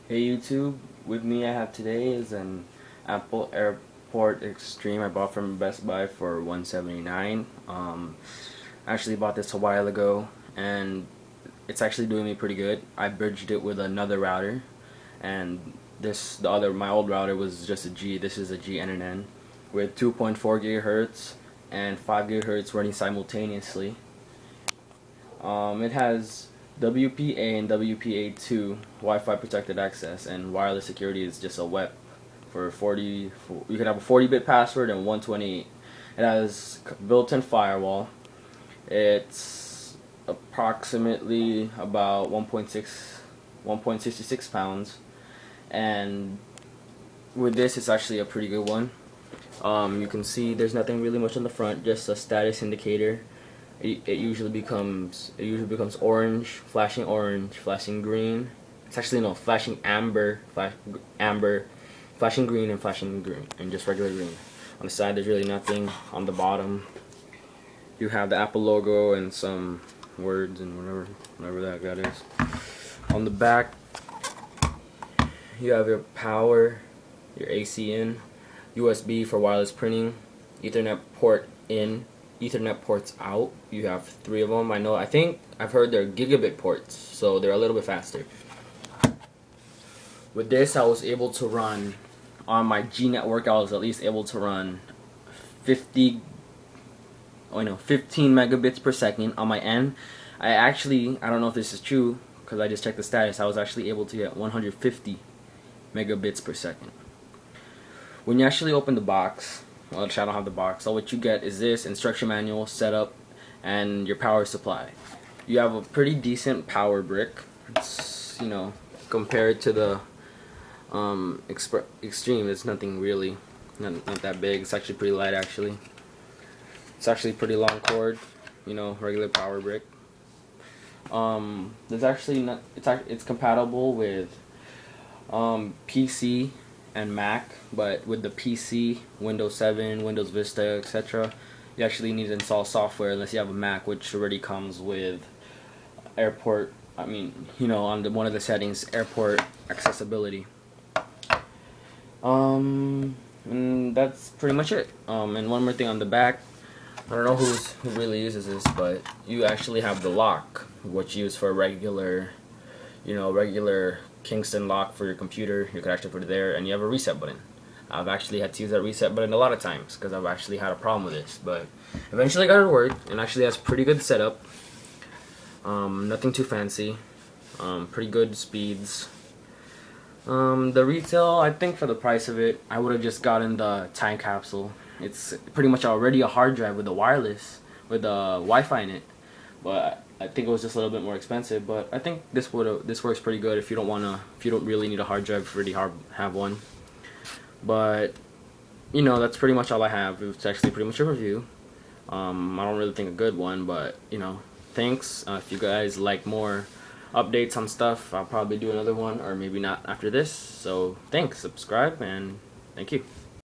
Hey YouTube, with me I have today is an Apple AirPort Extreme I bought from Best Buy for $179. I actually bought this a while ago and it's actually doing me pretty good. I bridged it with another router, and my old router was just a G. This is a GNN with 2.4 gigahertz and 5 gigahertz running simultaneously. It has WPA and WPA2 Wi-Fi protected access, and wireless security is just a WEP for 40. You can have a 40-bit password and 128. It has built-in firewall. It's approximately about 1.66 pounds, and with this, it's actually a pretty good one. You can see there's nothing really much on the front, just a status indicator. It usually becomes orange, flashing green. It's actually no, flashing amber, flashing green, and just regular green. On the side, there's really nothing. On the bottom, you have the Apple logo and some words and whatever that is. On the back, you have your power, your AC in, USB for wireless printing, Ethernet port in, Ethernet ports out. You have 3 of them. I think I've heard they're gigabit ports, so they're a little bit faster. With this, I was able to run on my G network. I was at least able to run 15 megabits per second on my end. I don't know if this is true because I just checked the status. I was actually able to get 150 megabits per second. When you actually open the box, well, I don't have the box, so what you get is this instruction manual, setup, and your power supply. You have a pretty decent power brick. It's, compared to the Extreme, it's nothing really, not that big. It's actually pretty light, actually. It's actually pretty long cord, regular power brick. There's actually not, it's compatible with PC and Mac, but with the PC, Windows 7, Windows Vista, etc., you actually need to install software unless you have a Mac, which already comes with AirPort. On one of the settings, AirPort accessibility. And that's pretty much it. And one more thing on the back. I don't know who really uses this, but you actually have the lock, which you use for a regular Kingston lock for your computer. You could actually put it there, and you have a reset button. I've actually had to use that reset button a lot of times because I've actually had a problem with this, but eventually got it to work, and actually has pretty good setup. Nothing too fancy. Pretty good speeds. The retail, I think for the price of it, I would have just gotten the time capsule. It's pretty much already a hard drive with the wireless, with the Wi-Fi in it, but I think it was just a little bit more expensive. But I think this works pretty good if you don't really need a hard drive, pretty hard have one. But that's pretty much all I have. It's actually pretty much a review. I don't really think a good one, but thanks. If you guys like more updates on stuff, I'll probably do another one, or maybe not after this. So thanks, subscribe, and thank you.